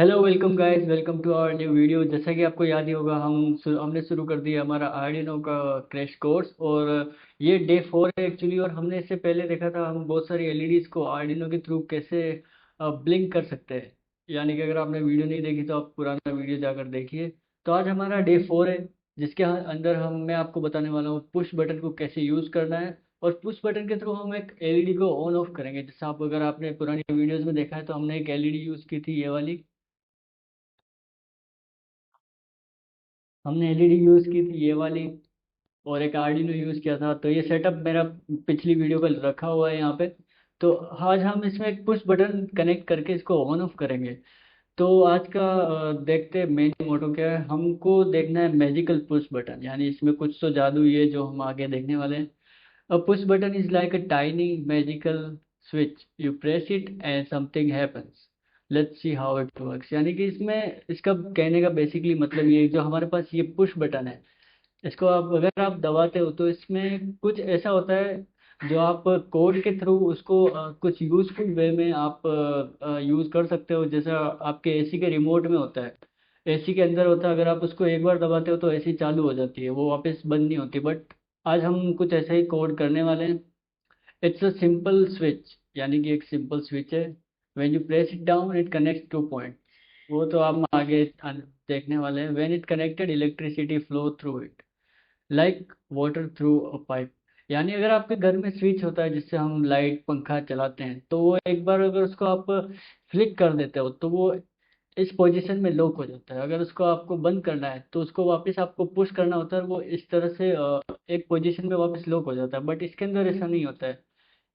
Hello welcome guys, welcome to our new video. जैसा कि आपको याद ही होगा, हमने शुरू कर दिया हमारा आर्डिनो का क्रैश कोर्स। और ये डे 4 है एक्चुअली। और हमने इससे पहले देखा था हम बहुत सारी एलईडीज को आर्डिनो के थ्रू कैसे ब्लिंक कर सकते हैं। यानी कि अगर आपने वीडियो नहीं देखी तो आप पुराना वीडियो जाकर देखिए। तो आज हमारा डे 4 है, जिसके अंदर मैं आपको बताने वाला हूँ पुश बटन को कैसे यूज़ करना है। और पुश बटन के थ्रू हम एक एलईडी को ऑन ऑफ करेंगे। जैसे आप अगर आपने पुरानी वीडियोस में देखा है तो हमने एक एलईडी यूज़ की थी, ये वाली। हमने एलईडी यूज़ की थी, ये वाली। और एक आर्डिनो यूज़ किया था। तो ये सेटअप मेरा पिछली वीडियो का रखा हुआ है यहाँ पे। तो आज हम इसमें एक पुश बटन कनेक्ट करके इसको ऑन ऑफ करेंगे। तो आज का देखते हैं मेन मोटो क्या है। हमको देखना है मैजिकल पुश बटन, यानी इसमें कुछ तो जादू ही है जो हम आगे देखने वाले हैं। A push button is like a tiny magical switch. You press it and something happens. Let's see how it works. यानी कि इसमें इसका कहने का बेसिकली मतलब ये है, जो हमारे पास ये पुश बटन है, इसको आप अगर आप दबाते हो तो इसमें कुछ ऐसा होता है जो आप कोड के थ्रू उसको कुछ यूजफुल वे में आप यूज कर सकते हो। जैसा आपके एसी के रिमोट में होता है, एसी के अंदर होता है। अगर आप उसको एक बार दबाते हो तो एसी चालू हो जाती है, वो वापस बंद नहीं होती। बट आज हम कुछ ऐसा ही कोड करने वाले हैं। इट्स अ सिंपल स्विच, यानी कि एक सिंपल स्विच है। When you press it down it connects two point. वो तो आप आगे देखने वाले हैं। When it connected electricity flow through it like water through a pipe. यानी अगर आपके घर में स्विच होता है जिससे हम लाइट पंखा चलाते हैं, तो वो एक बार अगर उसको आप फ्लिक कर देते हो तो वो इस पोजीशन में लॉक हो जाता है। अगर उसको आपको बंद करना है तो उसको वापस आपको पुश करना होता है, वो इस तरह से एक पोजीशन में वापस लॉक हो जाता है। बट इसके अंदर ऐसा नहीं होता है।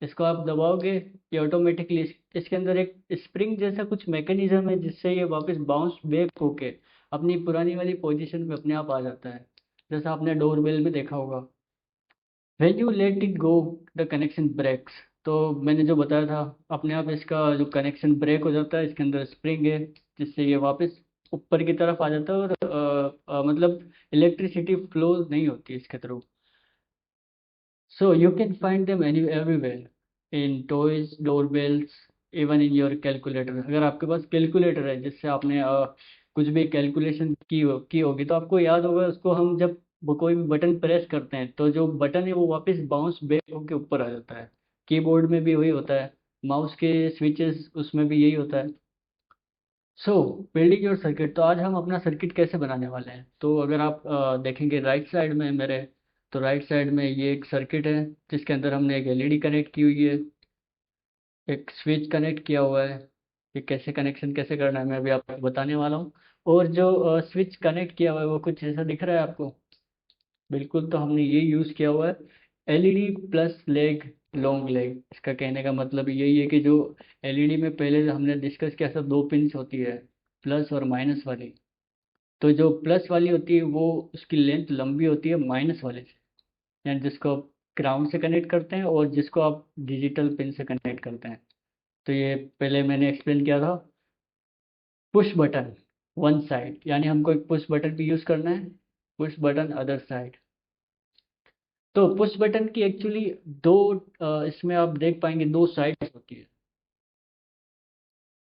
इसको आप दबाओगे, ये ऑटोमेटिकली इसके अंदर एक स्प्रिंग जैसा कुछ मैकेनिज्म है जिससे ये वापस बाउंस बैक होके अपनी पुरानी वाली पोजीशन में अपने आप आ जाता है। जैसा आपने डोरबेल में देखा होगा, when you let it go the connection breaks. तो मैंने जो बताया था, अपने आप इसका जो कनेक्शन ब्रेक हो जाता है। इसके अंदर स्प्रिंग है जिससे ये वापस ऊपर की तरफ आ जाता है। और मतलब इलेक्ट्रिसिटी फ्लो नहीं होती इसके through. So you can find them any everywhere, in toys, doorbells, even in your calculator. अगर आपके पास कैलकुलेटर है जिससे आपने कुछ भी कैलकुलेशन की होगी, तो आपको याद होगा उसको हम जब वो कोई भी बटन प्रेस करते हैं तो जो बटन है वो वापस बाउंस बैक होके ऊपर आ जाता है। कीबोर्ड में भी वही होता है, माउस के स्विचेस उसमें भी यही होता है। सो बिल्डिंग योर सर्किट। तो आज हम अपना सर्किट कैसे बनाने वाले हैं, तो अगर आप देखेंगे राइट साइड में मेरे, तो राइट साइड में ये एक सर्किट है जिसके अंदर हमने एक एलईडी कनेक्ट की हुई है, एक स्विच कनेक्ट किया हुआ है। ये कैसे कनेक्शन कैसे करना है मैं अभी आपको बताने वाला हूँ। और जो स्विच कनेक्ट किया हुआ है वो कुछ ऐसा दिख रहा है आपको। बिल्कुल, तो हमने ये यूज़ किया हुआ है, LED plus leg, long leg. इसका कहने का मतलब यही है कि जो एलईडी में पहले जो हमने डिस्कस किया था, दो पिंस होती है, प्लस और माइनस वाली। तो जो प्लस वाली होती है वो उसकी लेंथ लंबी होती है माइनस वाले से, यानी जिसको आप ग्राउंड से कनेक्ट करते हैं और जिसको आप डिजिटल पिन से कनेक्ट करते हैं। तो ये पहले मैंने एक्सप्लेन किया था। पुश बटन वन साइड, यानी हमको एक पुश बटन भी यूज़ करना है, पुश बटन अदर साइड। तो पुश बटन की एक्चुअली दो इसमें आप देख पाएंगे दो साइड्स होती है।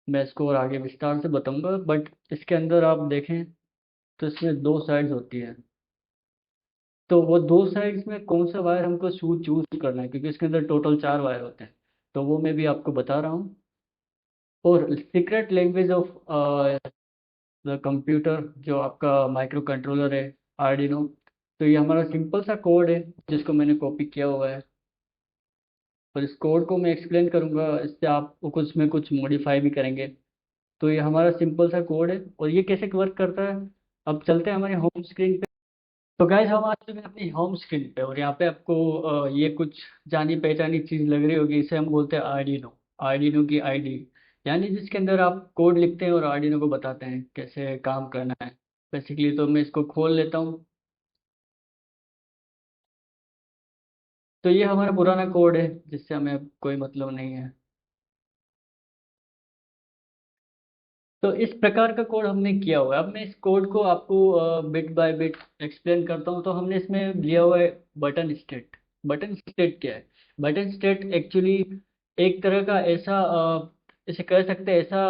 मैं इसको और आगे विस्तार से बताऊंगा, बट इसके अंदर आप देखें तो इसमें दो साइड्स होती है। तो वो दो साइड्स में कौन सा वायर हमको चूज करना है, क्योंकि इसके अंदर टोटल चार वायर होते हैं। तो वो मैं भी आपको बता रहा हूँ। और secret language of the computer, जो आपका माइक्रो कंट्रोलर है, आर्डिनो। तो ये हमारा सिंपल सा कोड है जिसको मैंने कॉपी किया हुआ है। और इस कोड को मैं एक्सप्लेन करूंगा, इससे आप कुछ में कुछ मॉडिफाई भी करेंगे। तो ये हमारा सिंपल सा कोड है और ये कैसे वर्क करता है। अब चलते हैं हमारे होम स्क्रीन पे। तो गाइस हम आ चुके हैं अपनी होम स्क्रीन पे, और यहाँ पे आपको ये कुछ जानी पहचानी चीज़ लग रही होगी। इसे हम बोलते हैं आर्डिनो। आर्डिनो की आईडी, यानी जिसके अंदर आप कोड लिखते हैं और आर्डिनो को बताते हैं कैसे काम करना है। बेसिकली तो मैं इसको खोल लेता हूँ। तो ये हमारा पुराना कोड है जिससे हमें अब कोई मतलब नहीं है। तो इस प्रकार का कोड हमने किया हुआ है। अब मैं इस कोड को आपको बिट बाय बिट एक्सप्लेन करता हूँ। तो हमने इसमें लिया हुआ है बटन स्टेट। बटन स्टेट क्या है? बटन स्टेट एक्चुअली एक तरह का ऐसा इसे कह सकते हैं ऐसा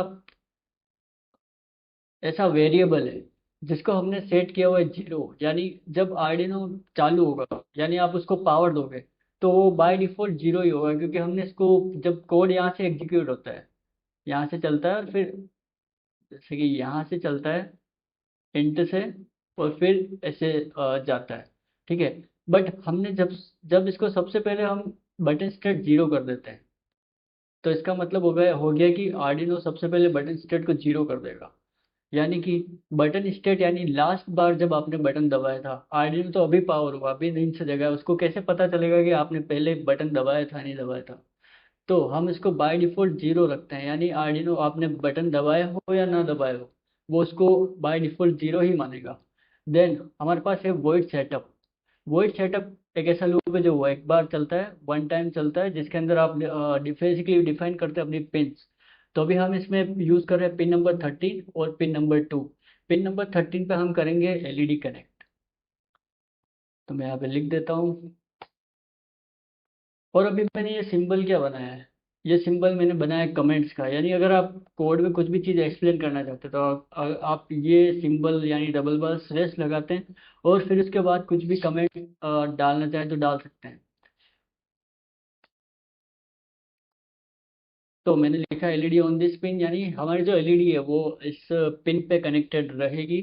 ऐसा वेरिएबल है जिसको हमने सेट किया हुआ है 0, यानी जब आर्डिनो चालू होगा यानी आप उसको पावर दोगे तो वो बाय डिफॉल्ट 0 ही होगा, क्योंकि हमने इसको, जब कोड यहाँ से एग्जीक्यूट होता है, यहाँ से चलता है और फिर जैसे कि यहाँ से चलता है इंट से, और फिर ऐसे जाता है, ठीक है। बट हमने जब जब इसको सबसे पहले हम बटन स्टेट 0 कर देते हैं, तो इसका मतलब हो गया कि आर्डिनो सबसे पहले बटन स्टेट को 0 कर देगा। यानी कि बटन स्टेट यानी लास्ट बार जब आपने बटन दबाया था, आर्डिनो तो अभी पावर हुआ, अभी नींद से जगा है, उसको कैसे पता चलेगा कि आपने पहले बटन दबाया था नहीं दबाया था। तो हम इसको बाय डिफॉल्ट 0 रखते हैं, यानी आर्डिनो आपने बटन दबाया हो या ना दबाया हो, वो उसको बाय डिफॉल्ट 0 ही मानेगा। देन हमारे पास है वॉइड सेटअप। वॉइड सेटअप एक ऐसा लूप है जो वो एक बार चलता है, वन टाइम चलता है, जिसके अंदर आप बेसिकली डिफाइन करते हैं अपनी पिंस। तो अभी हम इसमें यूज कर रहे हैं पिन नंबर 13 और पिन नंबर 2। पिन नंबर 13 पे हम करेंगे एलईडी कनेक्ट। तो मैं यहाँ पे लिख देता हूँ। और अभी मैंने ये सिंबल क्या बनाया है, ये सिंबल मैंने बनाया है कमेंट्स का, यानी अगर आप कोड में कुछ भी चीज़ एक्सप्लेन करना चाहते हैं तो आप ये सिंबल यानी डबल बार स्लैश लगाते हैं, और फिर उसके बाद कुछ भी कमेंट डालना चाहें तो डाल सकते हैं। तो मैंने लिखा एलईडी ऑन दिस पिन, यानी हमारी जो एलईडी है वो इस पिन पे कनेक्टेड रहेगी।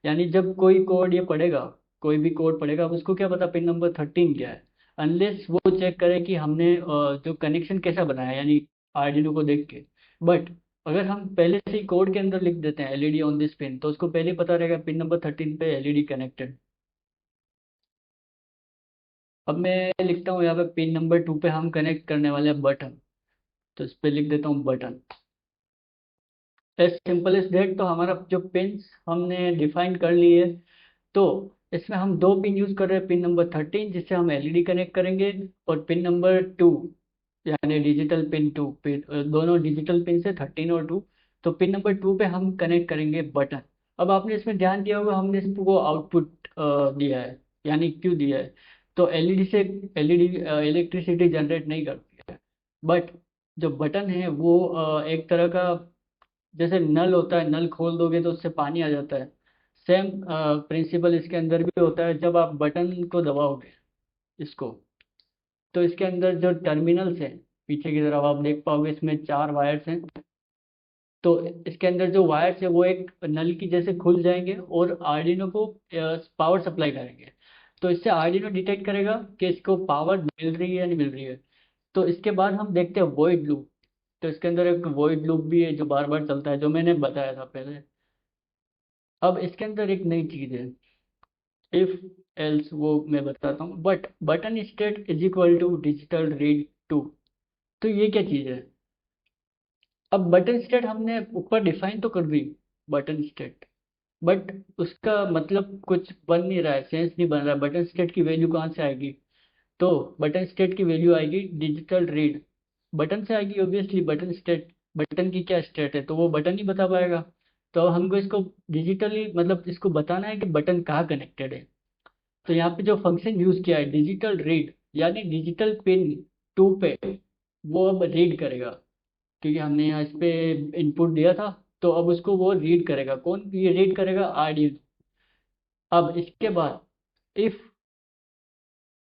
यानी जब कोई कोड ये पढ़ेगा, कोई भी कोड पढ़ेगा, अब उसको क्या पता पिन नंबर 13 क्या है, अनलेस वो चेक करे कि हमने जो कनेक्शन कैसा बनाया है, यानी आर्डिनो को देख के। बट अगर हम पहले से ही कोड के अंदर लिख देते हैं एलईडी ऑन दिस पिन, तो उसको पहले ही पता रहेगा पिन नंबर 13 पे एलईडी कनेक्टेड। अब मैं लिखता हूँ यहाँ पे पिन नंबर 2 पे हम कनेक्ट करने वाले हैं बटन, तो इस पे लिख देता हूँ button. As simple as that. तो हमारा जो पिन्स हमने डिफाइन कर लिए, तो इसमें हम दो पिन यूज कर रहे हैं, पिन नंबर 13 जिससे हम एलईडी कनेक्ट करेंगे, और पिन नंबर 2 यानी डिजिटल पिन 2। पिन दोनों डिजिटल पिन से 13 और 2। तो पिन नंबर 2 पे हम कनेक्ट करेंगे बटन। अब आपने इसमें ध्यान दिया होगा हमने इसको आउटपुट दिया है, यानी क्यों दिया है, तो एलईडी से एलईडी इलेक्ट्रिसिटी जनरेट नहीं करती है। बट जो बटन है वो एक तरह का, जैसे नल होता है, नल खोल दोगे तो उससे पानी आ जाता है, सेम प्रिंसिपल इसके अंदर भी होता है। जब आप बटन को दबाओगे इसको, तो इसके अंदर जो टर्मिनल्स हैं, पीछे की तरफ आप देख पाओगे इसमें 4 वायर्स हैं। तो इसके अंदर जो वायर्स है वो एक नल की जैसे खुल जाएंगे और आर्डिनो को पावर सप्लाई करेंगे। तो इससे आर्डिनो डिटेक्ट करेगा कि इसको पावर मिल रही है या नहीं मिल रही है। तो इसके बाद हम देखते हैं वॉइड लूप। तो इसके अंदर एक वॉइड लूप भी है जो बार बार चलता है, जो मैंने बताया था पहले। अब इसके अंदर एक नई चीज है, इफ एल्स, वो मैं बताता हूँ। But button state is equal to digital read two. तो ये क्या चीज है। अब बटन स्टेट हमने ऊपर डिफाइन तो कर दी, बटन स्टेट, बट उसका मतलब कुछ बन नहीं रहा है, सेंस नहीं बन रहा है। बटन स्टेट की वैल्यू कहाँ से आएगी, तो बटन स्टेट की वैल्यू आएगी डिजिटल रीड, बटन से आएगी ऑब्वियसली। बटन स्टेट, बटन की क्या स्टेट है तो वो बटन ही बता पाएगा। तो हमको इसको डिजिटली मतलब इसको बताना है कि बटन कहाँ कनेक्टेड है। तो यहाँ पे जो फंक्शन यूज किया है डिजिटल रीड, यानी डिजिटल पिन 2 पे वो अब रीड करेगा, क्योंकि हमने यहाँ इस पे इनपुट दिया था। तो अब उसको वो रीड करेगा, कौन ये रीड करेगा, आरडीनो। अब इसके बाद if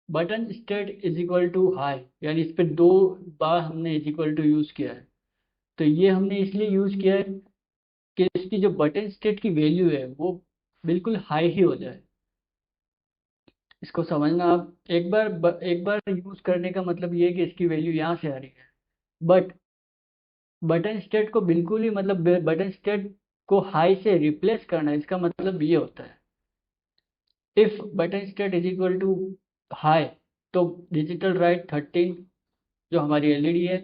button state is equal to high, यानी इस पे 2 बार हमने इज इक्वल टू यूज किया है। तो ये हमने इसलिए यूज किया है कि इसकी जो बटन स्टेट की वैल्यू है वो बिल्कुल हाई ही हो जाए। इसको समझना आप, एक बार यूज करने का मतलब ये है कि इसकी वैल्यू यहाँ से आ रही है। बट बटन स्टेट को बिल्कुल ही मतलब बटन स्टेट को हाई से रिप्लेस करना, इसका मतलब ये होता है if button state is equal to high, तो डिजिटल राइट 13 जो हमारी एलईडी है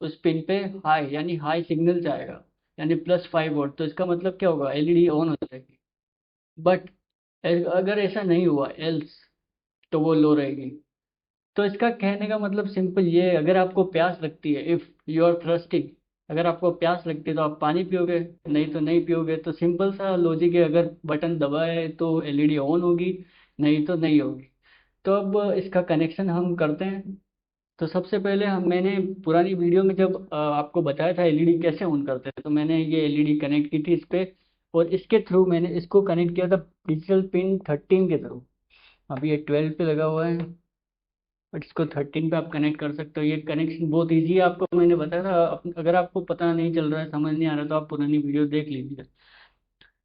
उस पिन पे हाई यानी हाई सिग्नल जाएगा, यानी +5 वोल्ट। तो इसका मतलब क्या होगा, एलईडी ऑन हो जाएगी। बट अगर ऐसा नहीं हुआ एल्स, तो वो लो रहेगी। तो इसका कहने का मतलब सिंपल ये है, अगर आपको प्यास लगती है, इफ़ यू आर थर्स्टिंग, अगर आपको प्यास लगती है तो आप पानी पियोगे, नहीं तो नहीं पियोगे। तो सिंपल सा लॉजिक है, अगर बटन दबाए तो एलईडी ऑन होगी, नहीं तो नहीं होगी। तो अब इसका कनेक्शन हम करते हैं। तो सबसे पहले मैंने पुरानी वीडियो में जब आपको बताया था एलईडी कैसे ऑन करते हैं, तो मैंने ये एलईडी कनेक्ट की थी इस पे और इसके थ्रू मैंने इसको कनेक्ट किया था डिजिटल पिन 13 के थ्रू। अभी ये 12 पे लगा हुआ है, बट इसको 13 पे आप कनेक्ट कर सकते हो। ये कनेक्शन बहुत ईजी है, आपको मैंने बताया था। अगर आपको पता नहीं चल रहा है, समझ नहीं आ रहा, तो आप पुरानी वीडियो देख लीजिए।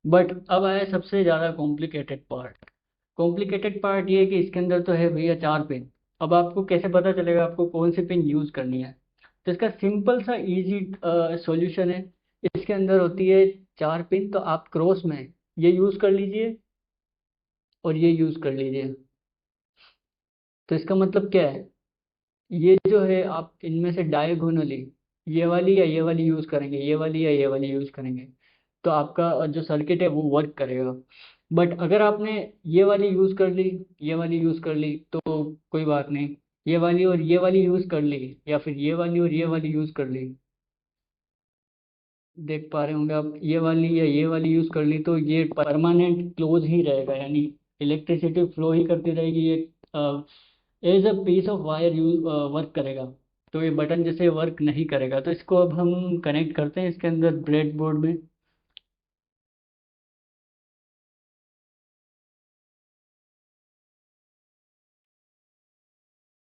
बट अब आया सबसे ज़्यादा कॉम्प्लिकेटेड पार्ट। कॉम्प्लिकेटेड पार्ट ये है कि इसके अंदर तो है भैया 4 पिन। अब आपको कैसे पता चलेगा आपको कौन सी पिन यूज़ करनी है? तो इसका सिंपल सा इजी सॉल्यूशन है। इसके अंदर होती है 4 पिन, तो आप क्रॉस में ये यूज़ कर लीजिए और ये यूज़ कर लीजिए। तो इसका मतलब क्या है? ये जो है आप इनमें से डायगोनली ये वाली या ये वाली यूज़ करेंगे, ये वाली या ये वाली यूज़ करेंगे, तो आपका जो सर्किट है वो वर्क करेगा। बट अगर आपने ये वाली यूज़ कर ली, ये वाली यूज़ कर ली, तो कोई बात नहीं। ये वाली और ये वाली यूज़ कर ली, या फिर ये वाली और ये वाली यूज़ कर ली, देख पा रहे होंगे आप, ये वाली या ये वाली यूज़ कर ली, तो ये परमानेंट क्लोज ही रहेगा, यानी इलेक्ट्रिसिटी फ्लो ही करती रहेगी। ये as a piece of wire use work करेगा। तो ये बटन जैसे वर्क नहीं करेगा। तो इसको अब हम कनेक्ट करते हैं इसके अंदर ब्रेड बोर्ड में।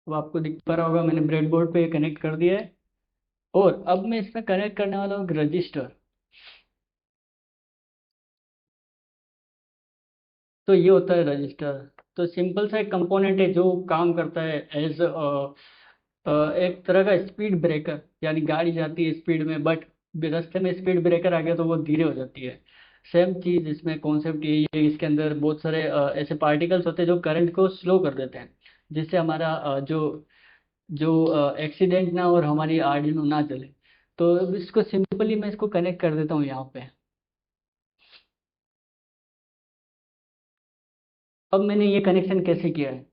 अब आपको दिख पा रहा होगा मैंने ब्रेड बोर्ड पे कनेक्ट कर दिया है। और अब मैं इसमें कनेक्ट करने वाला हूँ एक रजिस्टर। तो ये होता है रजिस्टर। तो सिंपल सा एक कंपोनेंट है जो काम करता है एज एक तरह का स्पीड ब्रेकर। यानी गाड़ी जाती है स्पीड में, बट रास्ते में स्पीड ब्रेकर आ गया तो वो धीरे हो जाती है। सेम चीज़ इसमें कॉन्सेप्ट यही है। इसके अंदर बहुत सारे ऐसे पार्टिकल्स होते हैं जो करंट को स्लो कर देते हैं, जिससे हमारा जो जो एक्सीडेंट ना और हमारी आर्डिनो ना चले। तो अब इसको सिंपली मैं इसको कनेक्ट कर देता हूँ यहाँ पे। अब मैंने ये कनेक्शन कैसे किया है,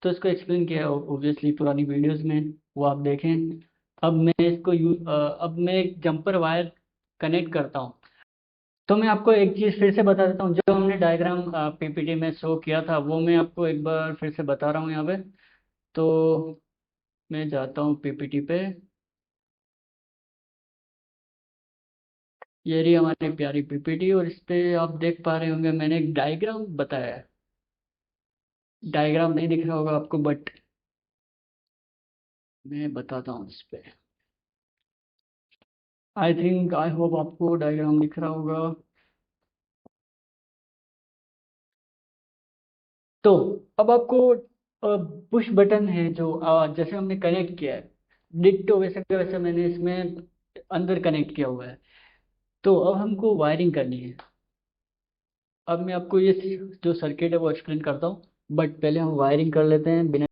तो इसको एक्सप्लेन किया है ऑब्वियसली पुरानी वीडियोस में, वो आप देखें। अब मैं इसको अब मैं एक जंपर वायर कनेक्ट करता हूँ। तो मैं आपको एक चीज़ फिर से बता देता हूँ, जो हमने डायग्राम पीपीटी में शो किया था वो मैं आपको एक बार फिर से बता रहा हूँ यहाँ पे। तो मैं जाता हूँ पीपीटी पे। ये रही हमारी प्यारी पीपीटी, और इस पे आप देख पा रहे होंगे मैंने एक डायग्राम बताया है। डायग्राम नहीं दिख रहा होगा आपको, बट मैं बताता हूँ इस पे। आई थिंक आई होप आपको डायग्राम दिख रहा होगा। तो अब आपको पुश बटन है जो जैसे हमने कनेक्ट किया है, डिट्टो वैसे का वैसे मैंने इसमें अंदर कनेक्ट किया हुआ है। तो अब हमको वायरिंग करनी है। अब मैं आपको ये जो सर्किट है वो एक्सप्लेन करता हूँ, बट पहले हम वायरिंग कर लेते हैं बिना।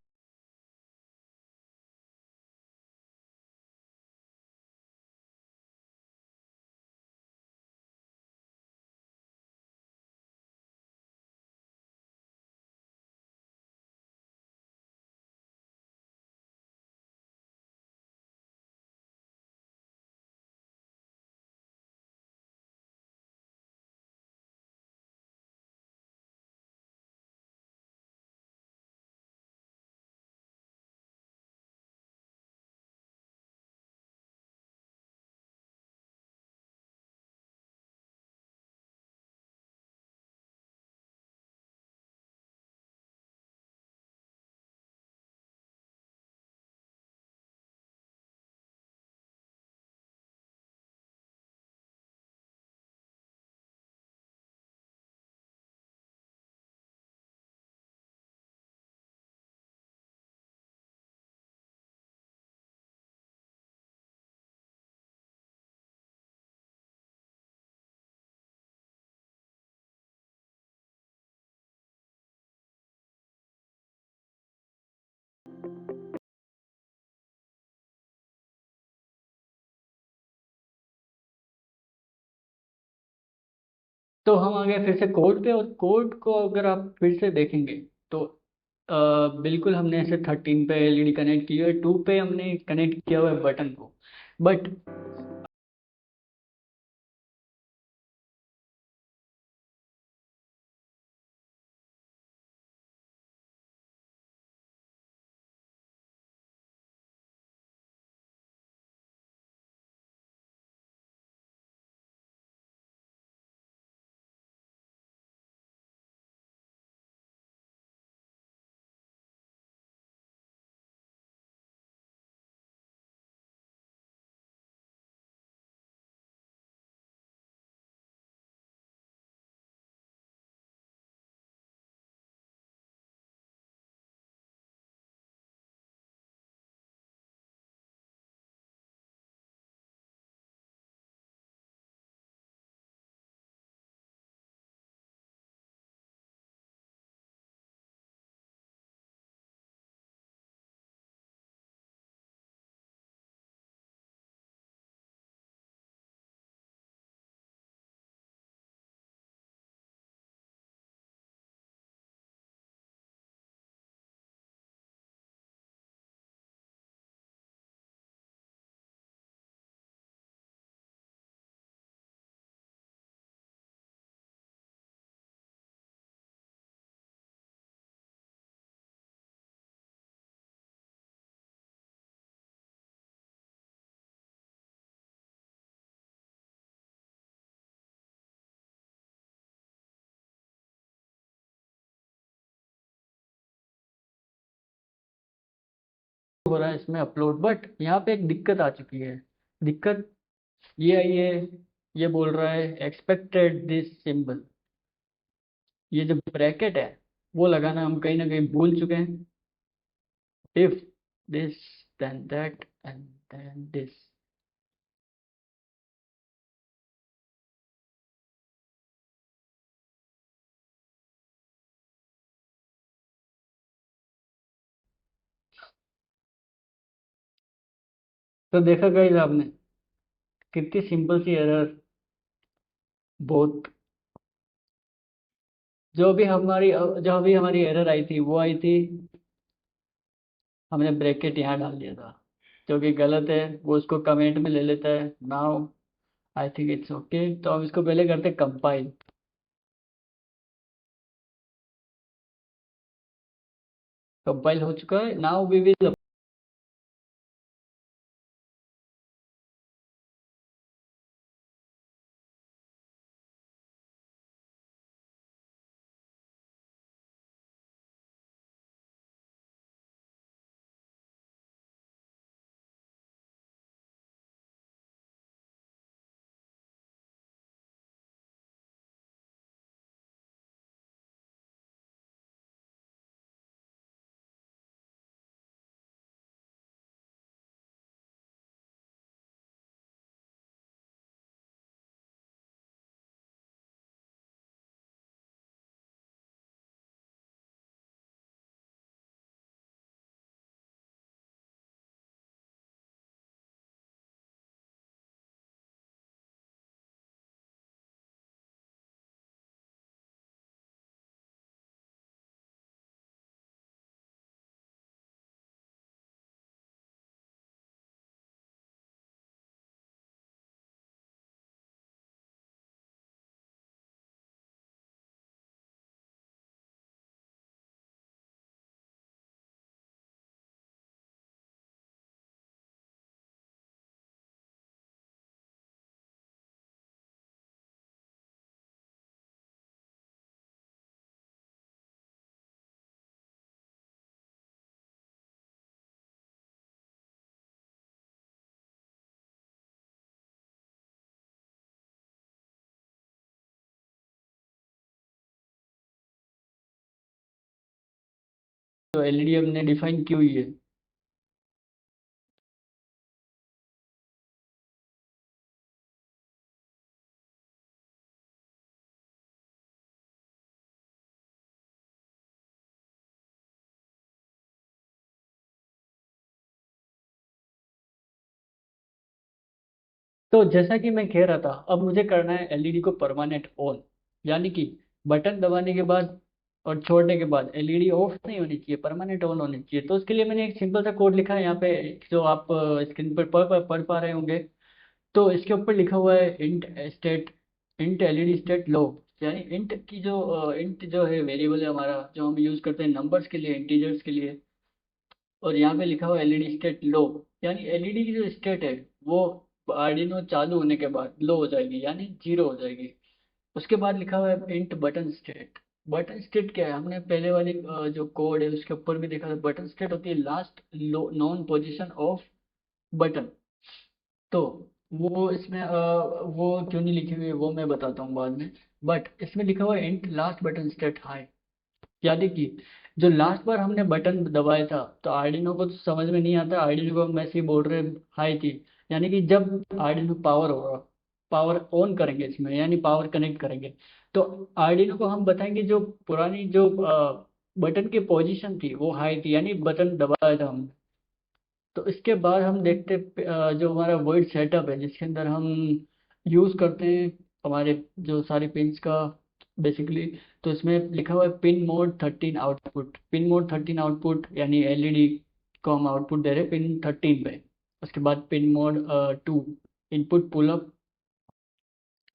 तो हम आ गए फिर से कोड पे, और कोड को अगर आप फिर से देखेंगे तो बिल्कुल हमने ऐसे 13 पे एलईडी कनेक्ट की है, 2 पे हमने कनेक्ट किया हुआ है बटन को। बट हो रहा है इसमें अपलोड, बट यहाँ पे एक दिक्कत आ चुकी है। दिक्कत ये आई है, ये बोल रहा है एक्सपेक्टेड दिस सिंबल, ये जो ब्रैकेट है वो लगाना हम कहीं ना कहीं भूल चुके हैं। If this then that and then this. तो देखा गाइस आपने कितनी सिंपल सी एरर, बहुत जो अभी हमारी एरर आई थी वो आई थी, हमने ब्रैकेट यहाँ डाल दिया था जो कि गलत है। वो उसको कमेंट में ले लेता है। Now I think it's okay. तो हम इसको पहले करते कंपाइल। कंपाइल हो चुका है। नाउ वी विल, तो एलईडी हमने डिफाइन की हुई है। तो जैसा कि मैं कह रहा था, अब मुझे करना है एलईडी को परमानेंट ऑन, यानी कि बटन दबाने के बाद और छोड़ने के बाद एलईडी ऑफ नहीं होनी चाहिए, परमानेंट ऑन होनी चाहिए। तो उसके लिए मैंने एक सिंपल सा कोड लिखा है यहाँ पे, जो आप स्क्रीन पर पढ़ पा रहे होंगे। तो इसके ऊपर लिखा हुआ है इंट एलईडी स्टेट लो। यानी इंट की जो इंट जो है वेरिएबल है हमारा, जो हम यूज करते हैं नंबर्स के लिए, इंटीजर्स के लिए। और यहाँ पे लिखा हुआ एलईडी स्टेट लो, यानी एलईडी की जो स्टेट है वो आर्डिनो चालू होने के बाद लो हो जाएगी, यानी जीरो हो जाएगी। उसके बाद लिखा हुआ है int button state. Button state क्या है, हमने पहले वाली जो कोड है उसके ऊपर भी देखा था। बटन स्टेट होती है last non position off button. तो वो इसमें वो क्यों नहीं लिखी हुई है वो मैं बताता हूँ बाद में। बट इसमें लिखा हुआ है int last button state high, यानी कि जो लास्ट बार हमने बटन दबाया था तो आर्डिनो को तो समझ में नहीं आता, आर्डिनो को हम ऐसे ही बोल रहे हाई थी। यानी कि जब आर्डिनो पावर होगा, पावर ऑन करेंगे इसमें, यानी पावर कनेक्ट करेंगे, तो आर्डिनो को हम बताएंगे जो पुरानी जो बटन की पोजीशन थी वो हाई थी, यानी बटन दबाया था हमने। तो इसके बाद हम देखते जो हमारा वर्ड सेटअप है जिसके अंदर हम यूज़ करते हैं हमारे जो सारी पिंस का बेसिकली। तो इसमें लिखा हुआ है pin mode 13 output. Pin mode 13 output यानी एलईडी को हम आउटपुट दे रहे हैं पिन 13 पे। उसके बाद pin mode 2 input pull up.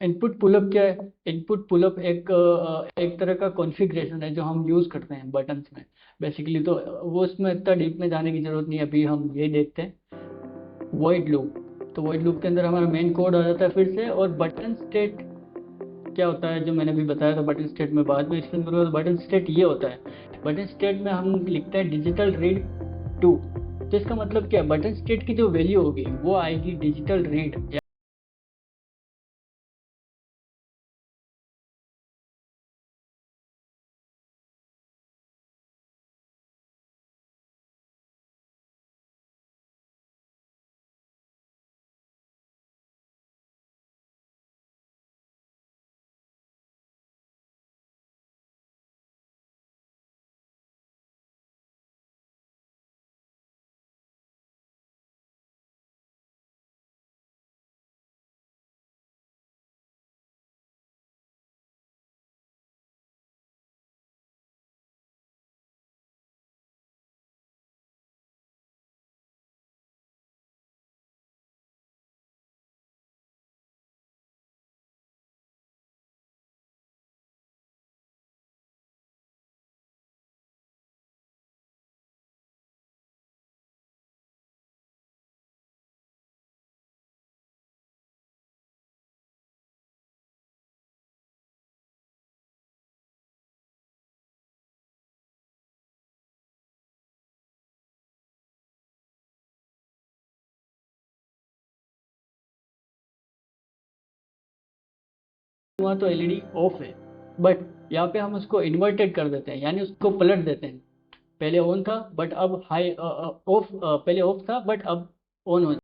Input pull up क्या है? इनपुट पुलअप एक तरह का कॉन्फ़िगरेशन है जो हम यूज़ करते हैं बटन्स में बेसिकली। तो वो उसमें इतना डीप में जाने की जरूरत नहीं है, अभी हम ये देखते हैं वॉइड लूप। तो वॉइड लूप के अंदर हमारा मेन कोड आ जाता है फिर से। और बटन स्टेट क्या होता है जो मैंने अभी बताया था, बटन स्टेट में बाद में एक्सप्लेन करूँगा। तो बटन स्टेट ये होता है, बटन स्टेट में हम लिखते हैं डिजिटल रीड टू। तो इसका मतलब क्या है, बटन स्टेट की जो वैल्यू होगी वो आएगी डिजिटल रीड। हुआ तो एलईडी ऑफ है, बट यहाँ पे हम उसको इन्वर्टेड कर देते हैं, यानी उसको पलट देते हैं। पहले ऑन था बट अब हाई ऑफ, पहले ऑफ था बट अब ऑन हो।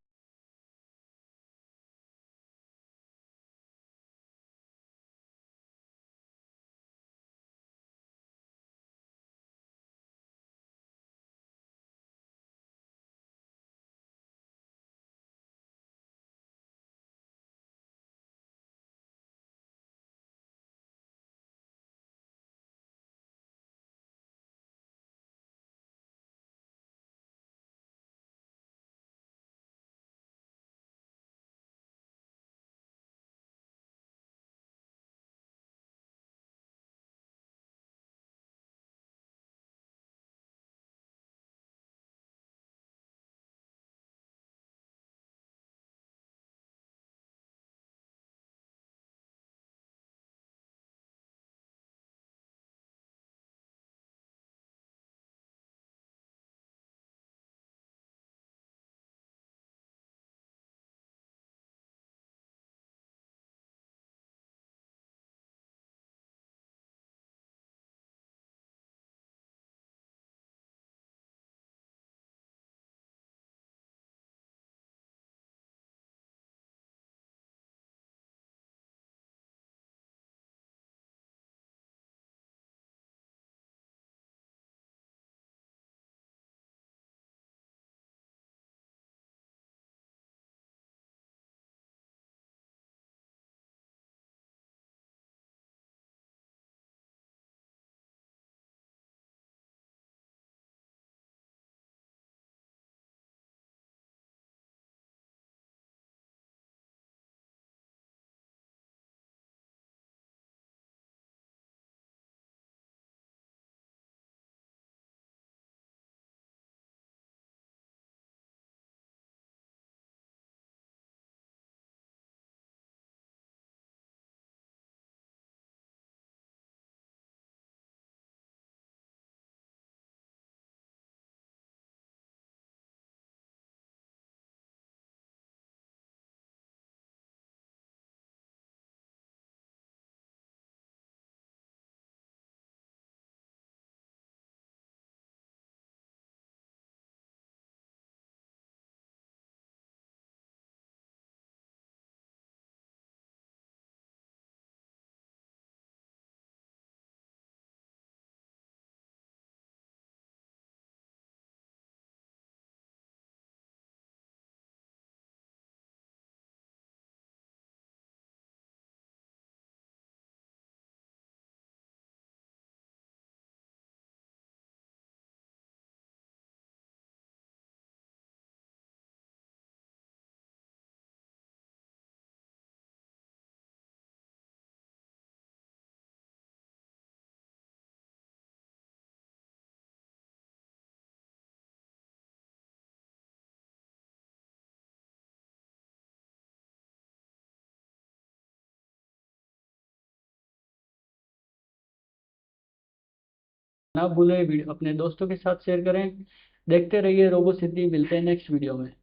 ना भूलें, वीडियो अपने दोस्तों के साथ शेयर करें। देखते रहिए रोबो सिटी, मिलते हैं नेक्स्ट वीडियो में।